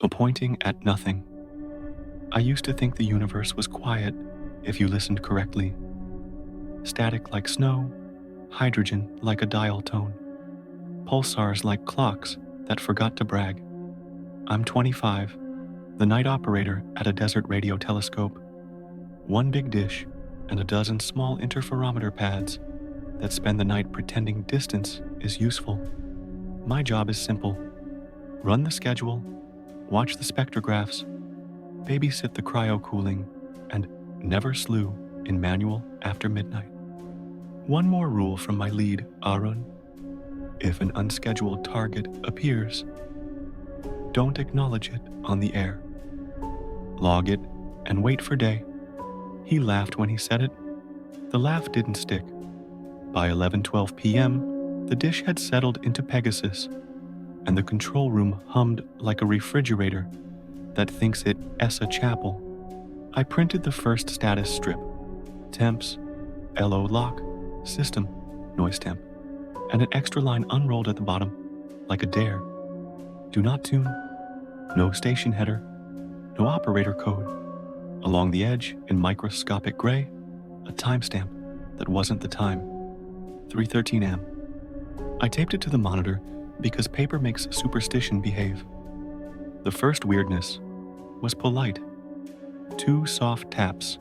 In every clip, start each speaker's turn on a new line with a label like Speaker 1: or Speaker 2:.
Speaker 1: pointing at nothing. I used to think the universe was quiet if you listened correctly. Static like snow, hydrogen like a dial tone, pulsars like clocks that forgot to brag. I'm 25, the night operator at a desert radio telescope. One big dish and a dozen small interferometer pads that spend the night pretending distance is useful. My job is simple. Run the schedule, watch the spectrographs, babysit the cryo-cooling, and never slew in manual after midnight. One more rule from my lead, Arun. If an unscheduled target appears, don't acknowledge it on the air. Log it and wait for day. He laughed when he said it. The laugh didn't stick. By 11:12 p.m., the dish had settled into Pegasus, and the control room hummed like a refrigerator that thinks it Essa Chapel. I printed the first status strip. Temps, LO lock, system, noise temp, and an extra line unrolled at the bottom, like a dare. Do not tune, no station header, no operator code. Along the edge, in microscopic gray, a timestamp that wasn't the time, 3:13 am. I taped it to the monitor because paper makes superstition behave. The first weirdness was polite. 2 soft taps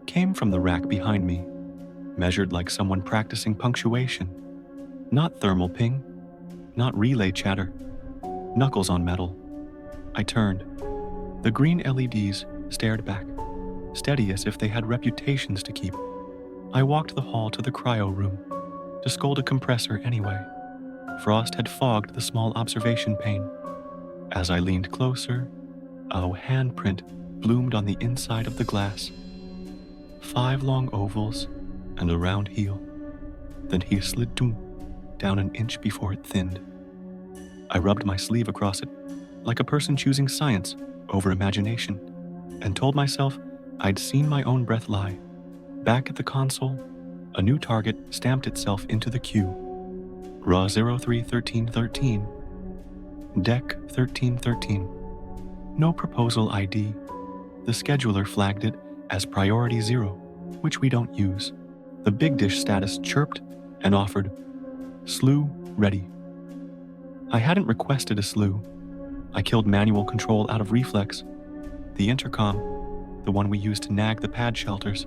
Speaker 1: came from the rack behind me, measured like someone practicing punctuation. Not thermal ping, not relay chatter, knuckles on metal. I turned. The green LEDs stared back, steady as if they had reputations to keep. I walked the hall to the cryo room to scold a compressor anyway. Frost had fogged the small observation pane. As I leaned closer, a handprint bloomed on the inside of the glass. 5 long ovals and a round heel. Then he slid down an inch before it thinned. I rubbed my sleeve across it, like a person choosing science over imagination, and told myself I'd seen my own breath lie. Back at the console, a new target stamped itself into the queue. RAW 031313, DEC 1313. No proposal ID. The scheduler flagged it as priority 0, which we don't use. The big dish status chirped and offered, slew ready. I hadn't requested a slew. I killed manual control out of reflex. The intercom, the one we used to nag the pad shelters,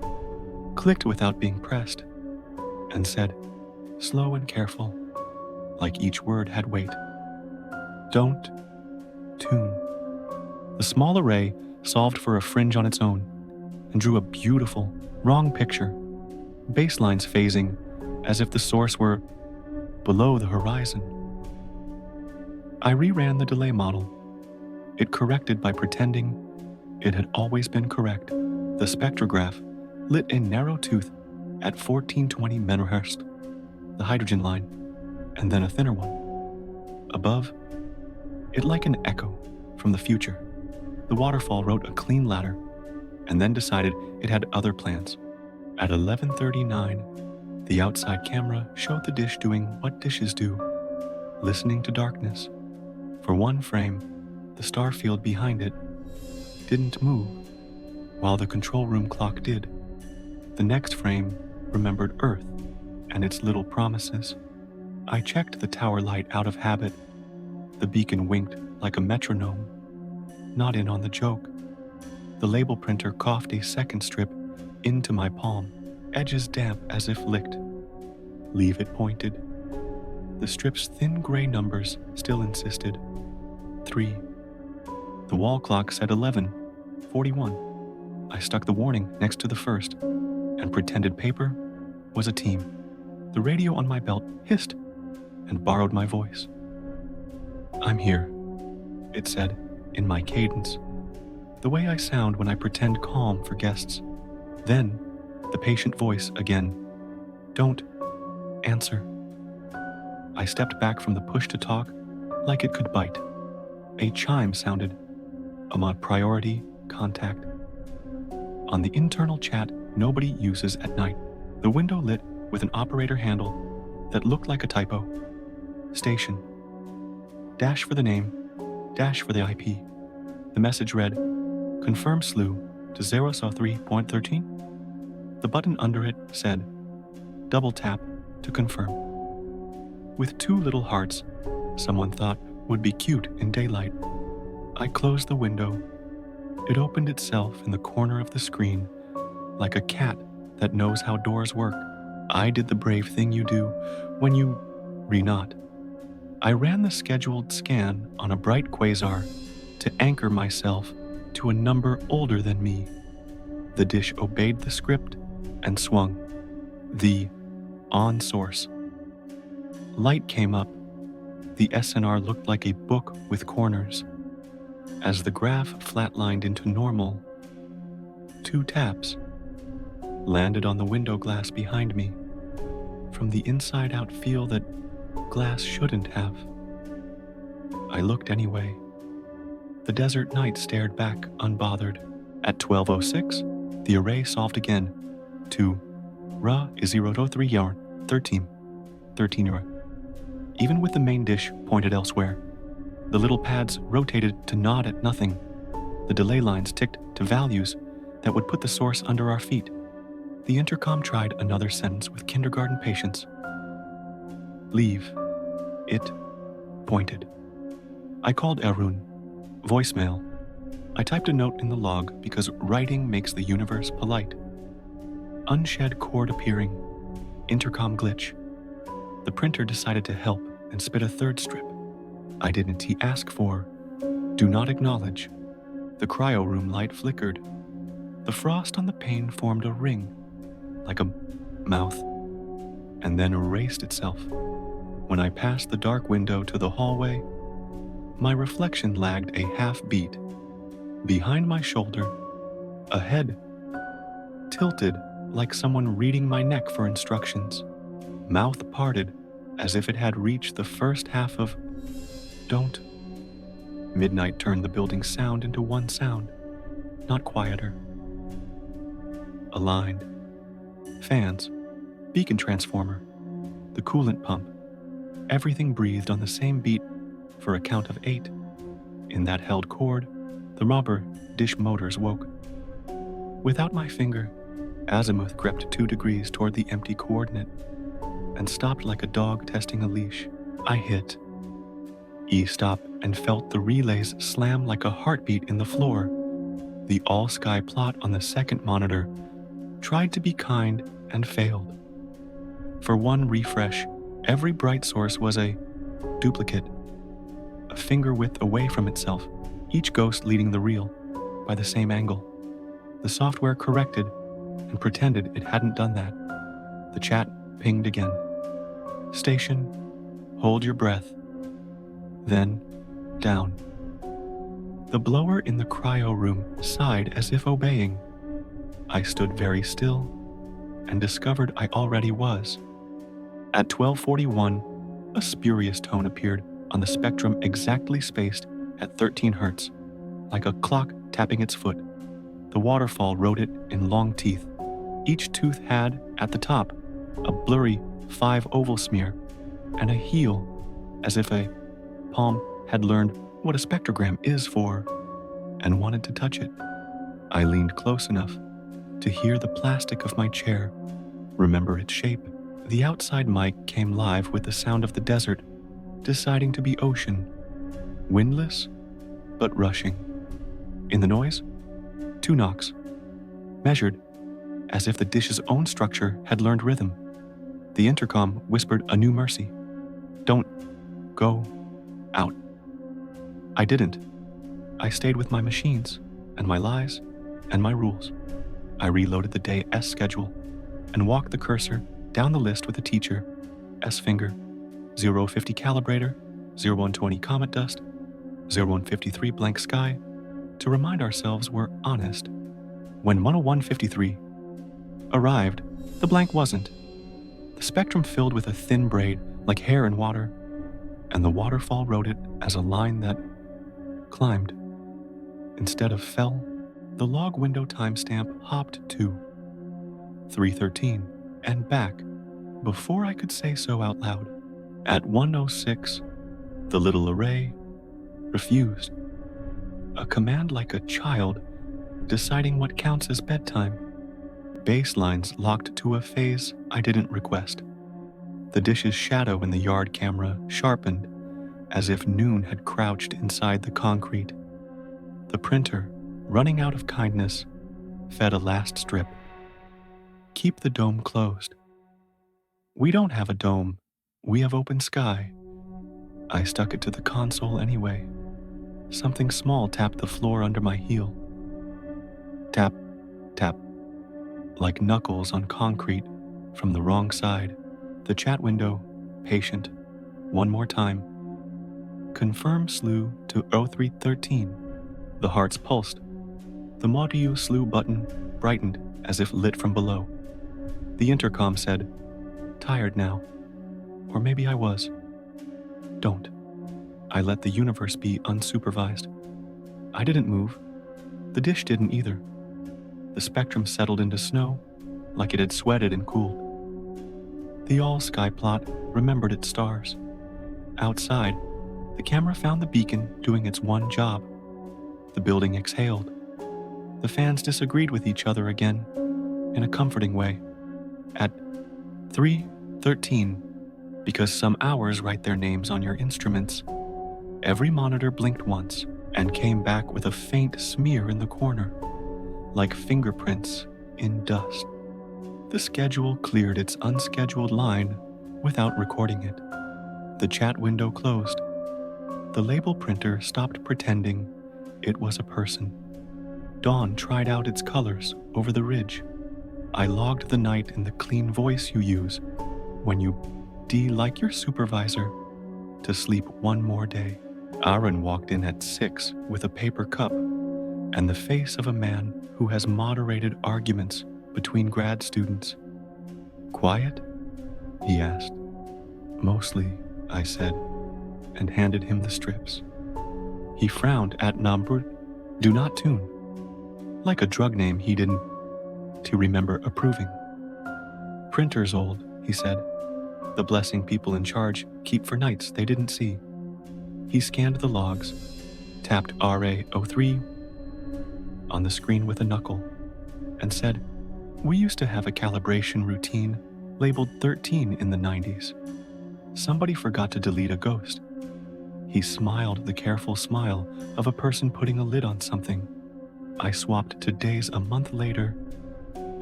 Speaker 1: clicked without being pressed and said, slow and careful, like each word had weight. Don't tune. The small array solved for a fringe on its own and drew a beautiful, wrong picture, baselines phasing as if the source were below the horizon. I reran the delay model. It corrected by pretending it had always been correct. The spectrograph lit a narrow tooth at 1420 MHz, the hydrogen line, and then a thinner one. Above, it like an echo from the future. The waterfall wrote a clean ladder and then decided it had other plans. At 11:39, the outside camera showed the dish doing what dishes do, listening to darkness. For one frame, the star field behind it didn't move, while the control room clock did. The next frame remembered Earth and its little promises. I checked the tower light out of habit. The beacon winked like a metronome. Not in on the joke. The label printer coughed a second strip into my palm, edges damp as if licked. Leave it pointed. The strip's thin gray numbers still insisted. 3. The wall clock said 11:41. I stuck the warning next to the first and pretended paper was a team. The radio on my belt hissed and borrowed my voice. I'm here, it said in my cadence, the way I sound when I pretend calm for guests. Then, the patient voice again. Don't answer. I stepped back from the push to talk like it could bite. A chime sounded. A priority contact. On the internal chat nobody uses at night, the window lit with an operator handle that looked like a typo. Station. Dash for the name, dash for the IP. The message read, "Confirm slew to 003.13." The button under it said, "Double tap to confirm." With two little hearts someone thought would be cute in daylight, I closed the window. It opened itself in the corner of the screen, like a cat that knows how doors work. I did the brave thing you do when you re-knot. I ran the scheduled scan on a bright quasar to anchor myself to a number older than me. The dish obeyed the script and swung. The on source. Light came up. The SNR looked like a book with corners. As the graph flatlined into normal, 2 taps landed on the window glass behind me. From the inside out feel that glass shouldn't have. I looked anyway. The desert night stared back unbothered. At 12:06, the array solved again. 2 Ra is 003 yarn, 13 yarn. Even with the main dish pointed elsewhere, the little pads rotated to nod at nothing. The delay lines ticked to values that would put the source under our feet. The intercom tried another sentence with kindergarten patience. Leave. It pointed. I called Arun. Voicemail. I typed a note in the log because writing makes the universe polite. Unshed cord appearing. Intercom glitch. The printer decided to help and spit a third strip. I didn't ask for. Do not acknowledge. The cryo room light flickered. The frost on the pane formed a ring, like a mouth, and then erased itself. When I passed the dark window to the hallway, my reflection lagged a half beat. Behind my shoulder, a head tilted like someone reading my neck for instructions. Mouth parted as if it had reached the first half of don't. Midnight turned the building's sound into one sound, not quieter. Aligned. Fans, beacon transformer, the coolant pump. Everything breathed on the same beat for a count of 8. In that held chord, the robber dish motors woke. Without my finger, azimuth crept 2 degrees toward the empty coordinate and stopped like a dog testing a leash. I hit E-stop and felt the relays slam like a heartbeat in the floor. The all-sky plot on the second monitor tried to be kind and failed. For one refresh, every bright source was a duplicate, a finger width away from itself, each ghost leading the reel by the same angle. The software corrected and pretended it hadn't done that. The chat pinged again. Station, hold your breath. Then, down. The blower in the cryo room sighed as if obeying. I stood very still and discovered I already was. At 12:41, a spurious tone appeared on the spectrum exactly spaced at 13 hertz, like a clock tapping its foot. The waterfall wrote it in long teeth. Each tooth had, at the top, a blurry 5 oval smear and a heel, as if a palm had learned what a spectrogram is for and wanted to touch it. I leaned close enough to hear the plastic of my chair remember its shape. The outside mic came live with the sound of the desert deciding to be ocean, windless but rushing. In the noise, 2 knocks, measured as if the dish's own structure had learned rhythm. The intercom whispered a new mercy. Don't go out. I didn't. I stayed with my machines and my lies and my rules. I reloaded the day S schedule and walked the cursor down the list with a teacher, S finger, 050 calibrator, 0120 comet dust, 0153 blank sky, to remind ourselves we're honest. When 10153 arrived, the blank wasn't. The spectrum filled with a thin braid like hair in water, and the waterfall wrote it as a line that climbed instead of fell. The log window timestamp hopped to 3:13 and back before I could say so out loud. At 1:06, the little array refused. A command like a child deciding what counts as bedtime. Baselines locked to a phase I didn't request. The dish's shadow in the yard camera sharpened as if noon had crouched inside the concrete. The printer, running out of kindness, fed a last strip. Keep the dome closed. We don't have a dome. We have open sky. I stuck it to the console anyway. Something small tapped the floor under my heel. Tap, tap, like knuckles on concrete from the wrong side. The chat window, patient. One more time. Confirm slew to 0313. The hearts pulsed. The Maudiu slew button brightened as if lit from below. The intercom said, tired now. Or maybe I was. Don't. I let the universe be unsupervised. I didn't move. The dish didn't either. The spectrum settled into snow, like it had sweated and cooled. The all-sky plot remembered its stars. Outside, the camera found the beacon doing its one job. The building exhaled. The fans disagreed with each other again, in a comforting way. At 3:13, because some hours write their names on your instruments, every monitor blinked once and came back with a faint smear in the corner, like fingerprints in dust. The schedule cleared its unscheduled line without recording it. The chat window closed. The label printer stopped pretending it was a person. Dawn tried out its colors over the ridge. I logged the night in the clean voice you use when you like your supervisor to sleep one more day. Aaron walked in at 6 with a paper cup and the face of a man who has moderated arguments between grad students. Quiet? He asked. Mostly, I said, and handed him the strips. He frowned at Nambrut, do not tune, like a drug name he didn't to remember approving. Printer's old, he said. The blessing people in charge keep for nights they didn't see. He scanned the logs, tapped RA03 on the screen with a knuckle, and said, we used to have a calibration routine labeled 13 in the 90s. Somebody forgot to delete a ghost. He smiled the careful smile of a person putting a lid on something. I swapped to days a month later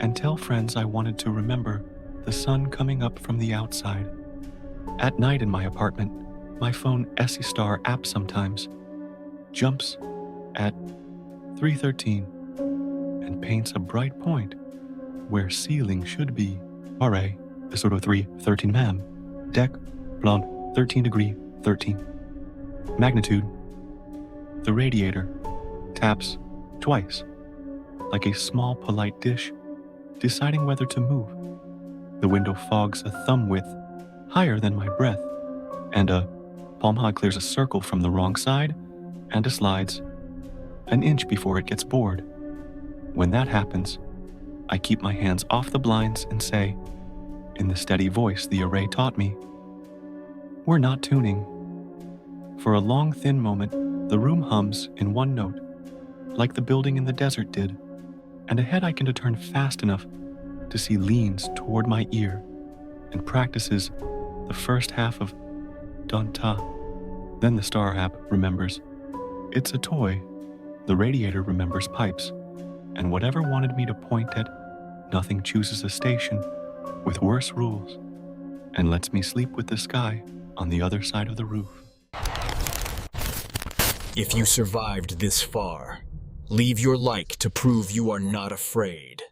Speaker 1: and tell friends I wanted to remember the sun coming up from the outside. At night in my apartment, my phone Essie Star app sometimes jumps at 3:13 and paints a bright point where ceiling should be. RA, Esodo 3:13 ma'am. Deck, blonde, 13 degree, 13. Magnitude. The radiator taps twice, like a small polite dish, deciding whether to move. The window fogs a thumb width higher than my breath, and a palm clears a circle from the wrong side and a slides an inch before it gets bored. When that happens, I keep my hands off the blinds and say, in the steady voice the array taught me, we're not tuning. For a long, thin moment, the room hums in one note, like the building in the desert did, and ahead I can turn fast enough to see leans toward my ear and practices the first half of Donta. Then the star app remembers. It's a toy. The radiator remembers pipes, and whatever wanted me to point at, nothing chooses a station with worse rules and lets me sleep with the sky on the other side of the roof.
Speaker 2: If you survived this far, leave your like to prove you are not afraid.